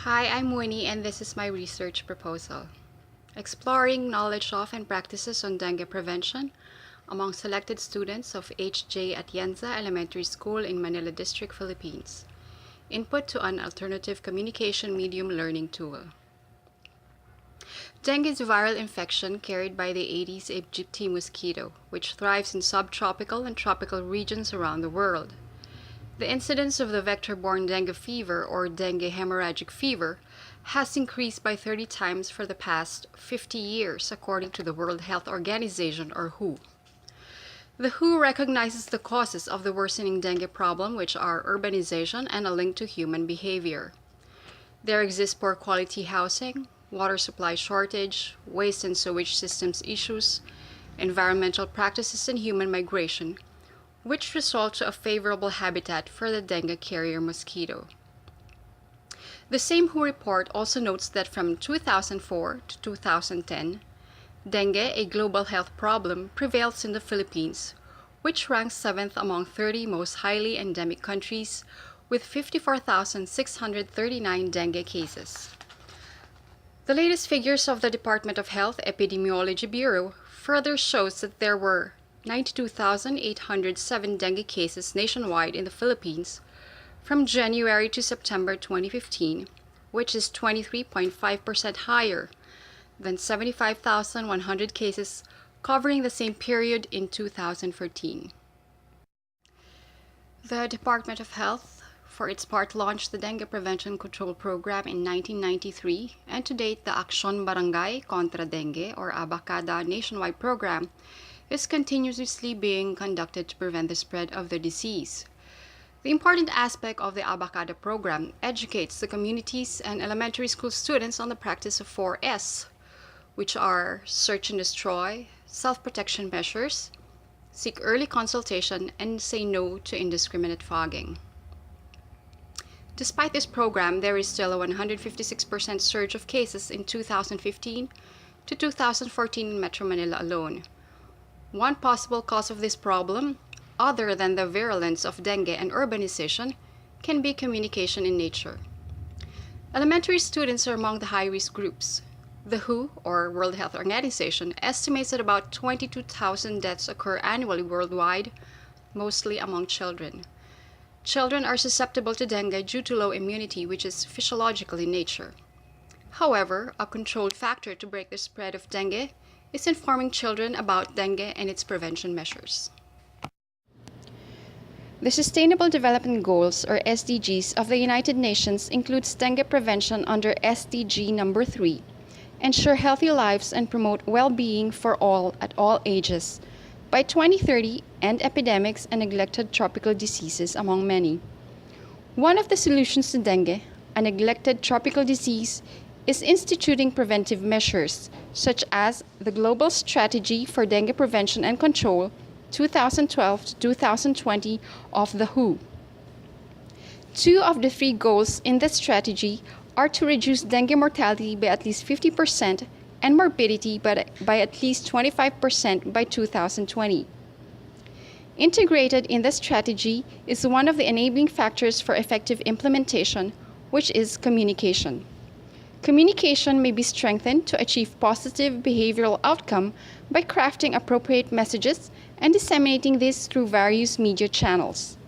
Hi, I'm Winnie, and this is my research proposal. Exploring knowledge of and practices on dengue prevention among selected students of H.J. Atienza Elementary School in Manila District, Philippines. Input to an alternative communication medium learning tool. Dengue is a viral infection carried by the Aedes aegypti mosquito, which thrives in subtropical and tropical regions around the world. The incidence of the vector-borne dengue fever or dengue hemorrhagic fever has increased by 30 times for the past 50 years, according to the World Health Organization, or WHO. The WHO recognizes the causes of the worsening dengue problem, which are urbanization and a link to human behavior. There exists poor quality housing, water supply shortage, waste and sewage systems issues, environmental practices, and human migration, which result to a favorable habitat for the dengue carrier mosquito. The same WHO report also notes that from 2004 to 2010, dengue, a global health problem, prevails in the Philippines, which ranks 7th among 30 most highly endemic countries with 54,639 dengue cases. The latest figures of the Department of Health Epidemiology Bureau further shows that there were 92,807 dengue cases nationwide in the Philippines from January to September 2015, which is 23.5% higher than 75,100 cases covering the same period in 2014. The Department of Health, for its part, launched the Dengue Prevention Control Program in 1993, and to date, the Aksyon Barangay Contra Dengue, or ABACADA nationwide program, is continuously being conducted to prevent the spread of the disease. The important aspect of the ABACADA program educates the communities and elementary school students on the practice of 4S, which are search and destroy, self-protection measures, seek early consultation, and say no to indiscriminate fogging. Despite this program, there is still a 156% surge of cases in 2015 to 2014 in Metro Manila alone. One possible cause of this problem, other than the virulence of dengue and urbanization, can be communication in nature. Elementary students are among the high-risk groups. The WHO, or World Health Organization, estimates that about 22,000 deaths occur annually worldwide, mostly among children. Children are susceptible to dengue due to low immunity, which is physiological in nature. However, a controlled factor to break the spread of dengue is informing children about dengue and its prevention measures. The Sustainable Development Goals, or SDGs, of the United Nations includes dengue prevention under SDG number 3, ensure healthy lives and promote well-being for all at all ages by 2030, end epidemics and neglected tropical diseases among many. One of the solutions to dengue, a neglected tropical disease, is instituting preventive measures, such as the Global Strategy for Dengue Prevention and Control 2012 to 2020 of the WHO. Two of the three goals in this strategy are to reduce dengue mortality by at least 50% and morbidity by at least 25% by 2020. Integrated in the strategy is one of the enabling factors for effective implementation, which is communication. Communication may be strengthened to achieve positive behavioral outcome by crafting appropriate messages and disseminating this through various media channels.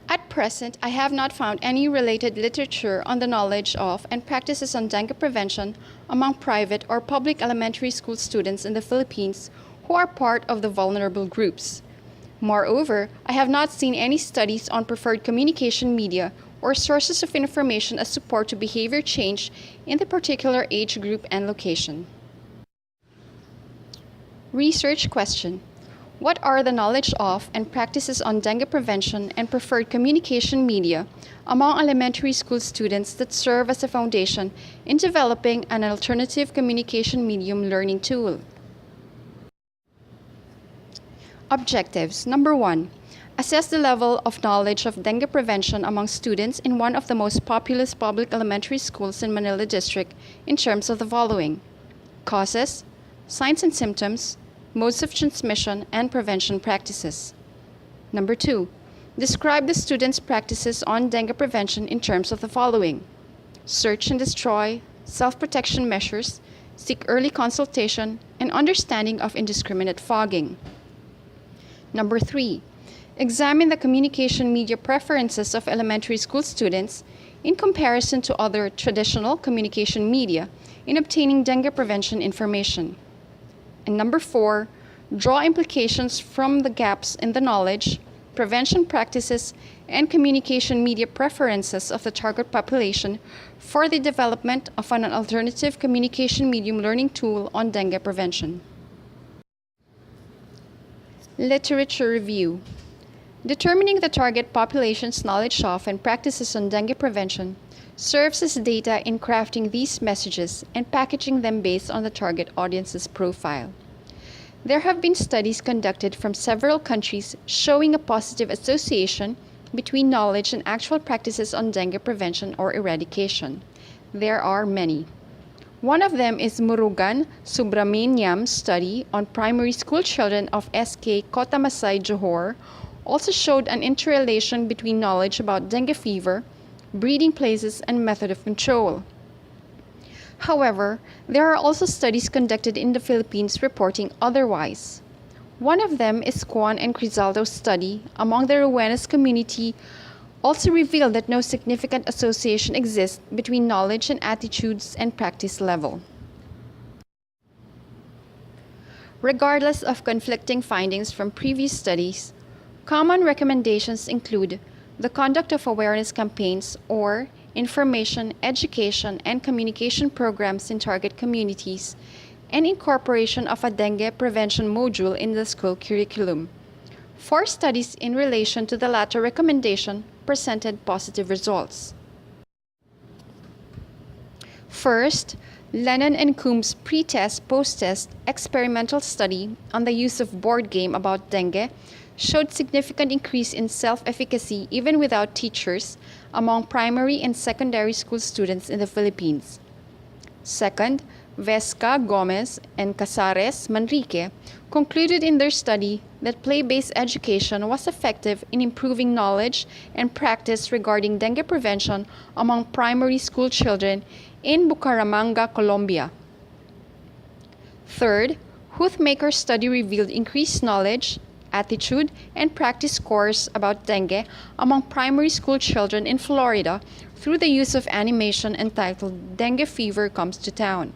At present, I have not found any related literature on the knowledge of and practices on dengue prevention among private or public elementary school students in the Philippines who are part of the vulnerable groups. Moreover, I have not seen any studies on preferred communication media or sources of information as support to behavior change in the particular age group and location. Research question: what are the knowledge of and practices on dengue prevention and preferred communication media among elementary school students that serve as a foundation in developing an alternative communication medium learning tool? Objectives. Number 1. Assess the level of knowledge of dengue prevention among students in one of the most populous public elementary schools in Manila District in terms of the following: causes, signs and symptoms, modes of transmission, and prevention practices. Number 2. Describe the students' practices on dengue prevention in terms of the following: search and destroy, self-protection measures, seek early consultation, and understanding of indiscriminate fogging. Number 3, examine the communication media preferences of elementary school students in comparison to other traditional communication media in obtaining dengue prevention information. And number 4, draw implications from the gaps in the knowledge, prevention practices, and communication media preferences of the target population for the development of an alternative communication medium learning tool on dengue prevention. Literature review. Determining the target population's knowledge of and practices on dengue prevention serves as data in crafting these messages and packaging them based on the target audience's profile. There have been studies conducted from several countries showing a positive association between knowledge and actual practices on dengue prevention or eradication. There are many. One of them is Murugan Subramaniam's study on primary school children of SK Kotamasai, Johor, also showed an interrelation between knowledge about dengue fever, breeding places, and method of control. However, there are also studies conducted in the Philippines reporting otherwise. One of them is Kwan and Crisaldo's study among the Ruenas community also revealed that no significant association exists between knowledge and attitudes and practice level. Regardless of conflicting findings from previous studies, common recommendations include the conduct of awareness campaigns or information, education, and communication programs in target communities, and incorporation of a dengue prevention module in the school curriculum. 4 studies in relation to the latter recommendation presented positive results. First, Lennon and Coombs pre-test, post-test experimental study on the use of board game about dengue showed significant increase in self-efficacy even without teachers among primary and secondary school students in the Philippines. Second, Vesca, Gomez, and Casares Manrique concluded in their study that play-based education was effective in improving knowledge and practice regarding dengue prevention among primary school children in Bucaramanga, Colombia. Third, Hoothmaker's study revealed increased knowledge, attitude, and practice scores about dengue among primary school children in Florida through the use of animation entitled Dengue Fever Comes to Town.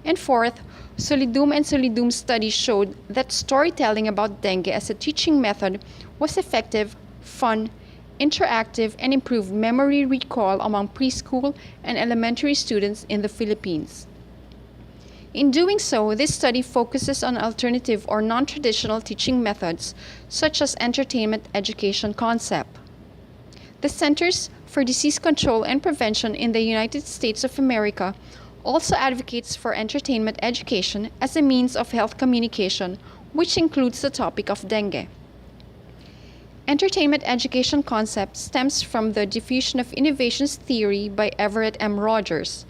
And fourth, Solidum and Solidum's study showed that storytelling about dengue as a teaching method was effective, fun, interactive, and improved memory recall among preschool and elementary students in the Philippines. In doing so, this study focuses on alternative or non-traditional teaching methods, such as entertainment education concept. The Centers for Disease Control and Prevention in the United States of America also advocates for entertainment education as a means of health communication, which includes the topic of dengue. Entertainment education concept stems from the diffusion of innovations theory by Everett M. Rogers.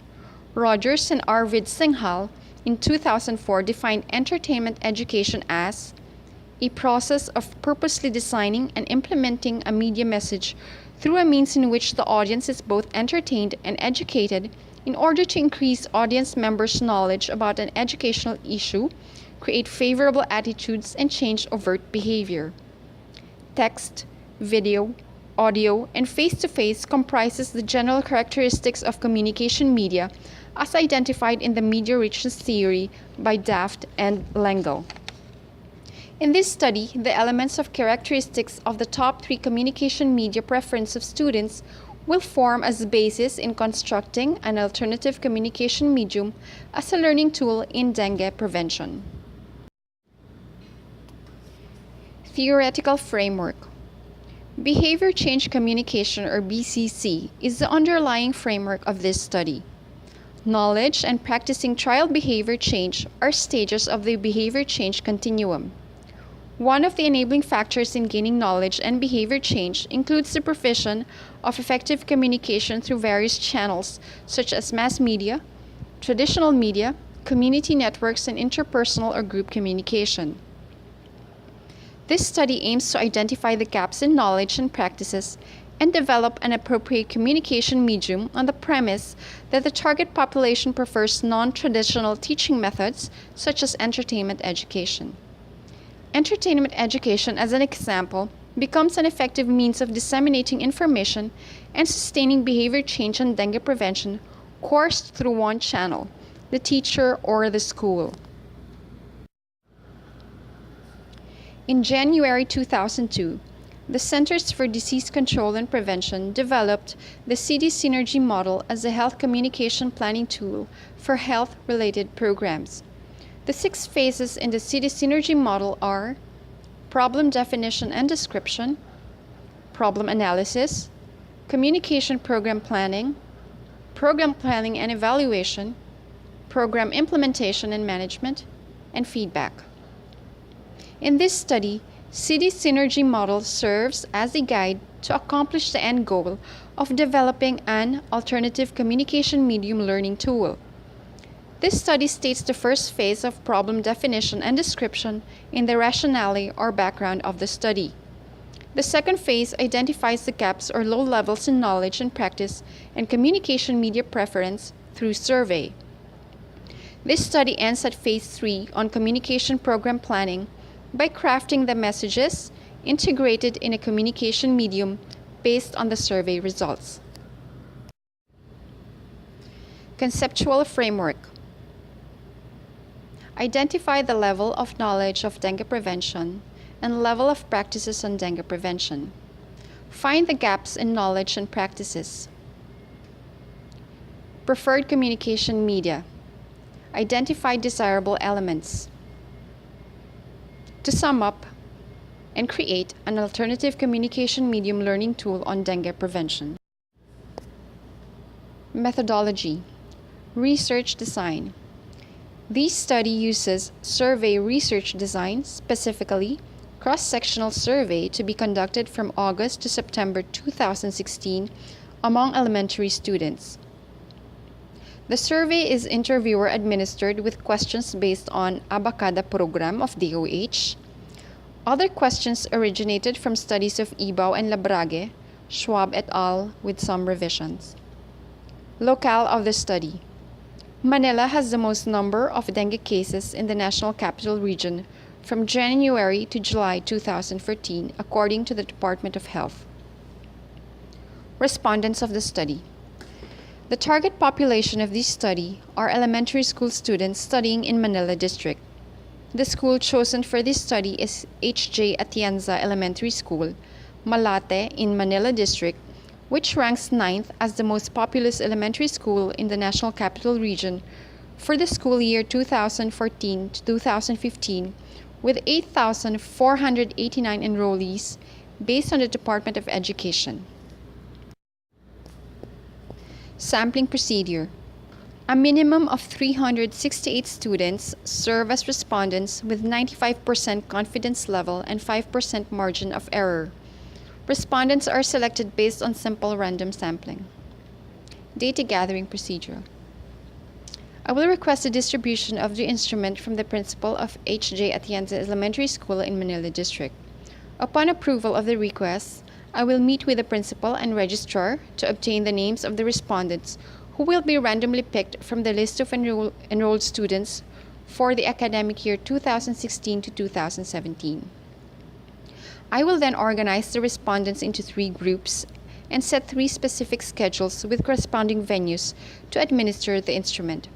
Rogers and Arvind Singhal in 2004 defined entertainment education as a process of purposely designing and implementing a media message through a means in which the audience is both entertained and educated in order to increase audience members' knowledge about an educational issue, create favorable attitudes, and change overt behavior. Text, video, audio, and face-to-face comprises the general characteristics of communication media as identified in the media richness theory by Daft and Lengel. In this study, the elements of characteristics of the top 3 communication media preference of students will form as the basis in constructing an alternative communication medium as a learning tool in dengue prevention. Theoretical framework. Behavior Change Communication, or BCC, is the underlying framework of this study. Knowledge and practicing trial behavior change are stages of the behavior change continuum. One of the enabling factors in gaining knowledge and behavior change includes the provision of effective communication through various channels such as mass media, traditional media, community networks, and interpersonal or group communication. This study aims to identify the gaps in knowledge and practices and develop an appropriate communication medium on the premise that the target population prefers non-traditional teaching methods such as entertainment education. Entertainment education, as an example, becomes an effective means of disseminating information and sustaining behavior change on dengue prevention coursed through one channel, the teacher or the school. In January 2002, the Centers for Disease Control and Prevention developed the CD Synergy model as a health communication planning tool for health-related programs. The 6 phases in the CD Synergy model are problem definition and description, problem analysis, communication program planning and evaluation, program implementation and management, and feedback. In this study, CD Synergy model serves as a guide to accomplish the end goal of developing an alternative communication medium learning tool. This study states the first phase of problem definition and description in the rationale or background of the study. The second phase identifies the gaps or low levels in knowledge and practice and communication media preference through survey. This study ends at phase 3 on communication program planning by crafting the messages integrated in a communication medium based on the survey results. Conceptual framework. Identify the level of knowledge of dengue prevention and level of practices on dengue prevention. Find the gaps in knowledge and practices. Preferred communication media. Identify desirable elements. To sum up and create an alternative communication medium learning tool on dengue prevention. Methodology. Research design. This study uses survey research design, specifically cross-sectional survey, to be conducted from August to September 2016 among elementary students. The survey is interviewer administered with questions based on Abacada program of DOH. Other questions originated from studies of Ibao and Labrage, Schwab et al. With some revisions. Locale of the study. Manila has the most number of dengue cases in the National Capital Region from January to July 2014, according to the Department of Health. Respondents of the study. The target population of this study are elementary school students studying in Manila District. The school chosen for this study is H.J. Atienza Elementary School, Malate in Manila District, which ranks 9th as the most populous elementary school in the National Capital Region for the school year 2014 to 2015, with 8,489 enrollees based on the Department of Education. Sampling procedure. A minimum of 368 students serve as respondents with 95% confidence level and 5% margin of error. Respondents are selected based on simple random sampling. Data gathering procedure. I will request the distribution of the instrument from the principal of H.J. Atienza Elementary School in Manila District. Upon approval of the request, I will meet with the principal and registrar to obtain the names of the respondents who will be randomly picked from the list of enrolled students for the academic year 2016 to 2017. I will then organize the respondents into 3 groups and set 3 specific schedules with corresponding venues to administer the instrument.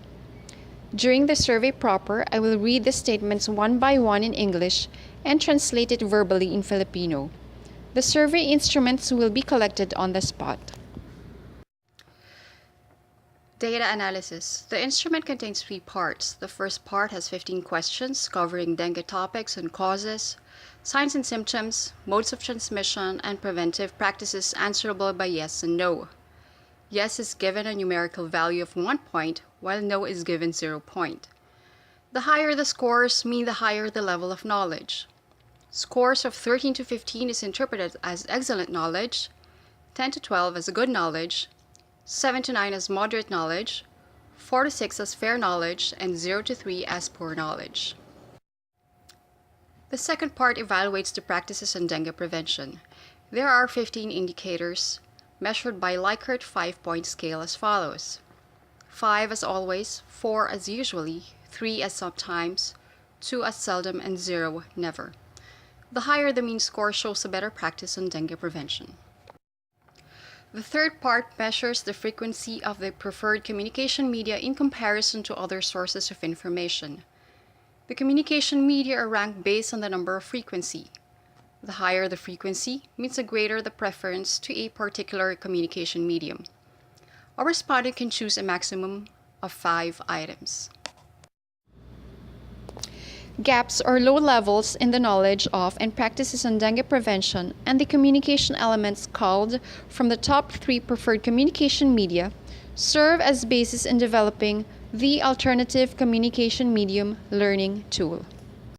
During the survey proper, I will read the statements one by one in English and translate it verbally in Filipino. The survey instruments will be collected on the spot. Data analysis. The instrument contains 3 parts. The first part has 15 questions covering dengue topics and causes, signs and symptoms, modes of transmission, and preventive practices answerable by yes and no. Yes is given a numerical value of 1 point, while no is given 0 point. The higher the scores mean the higher the level of knowledge. Scores of 13 to 15 is interpreted as excellent knowledge, 10 to 12 as good knowledge, 7 to 9 as moderate knowledge, 4 to 6 as fair knowledge, and 0 to 3 as poor knowledge. The second part evaluates the practices on dengue prevention. There are 15 indicators measured by Likert 5-point scale as follows: 5 as always, 4 as usually, 3 as sometimes, 2 as seldom, and 0 never. The higher the mean score shows a better practice on dengue prevention. The third part measures the frequency of the preferred communication media in comparison to other sources of information. The communication media are ranked based on the number of frequency. The higher the frequency means the greater the preference to a particular communication medium. A respondent can choose a maximum of 5 items. Gaps or low levels in the knowledge of and practices on dengue prevention and the communication elements culled from the top 3 preferred communication media serve as basis in developing the alternative communication medium learning tool.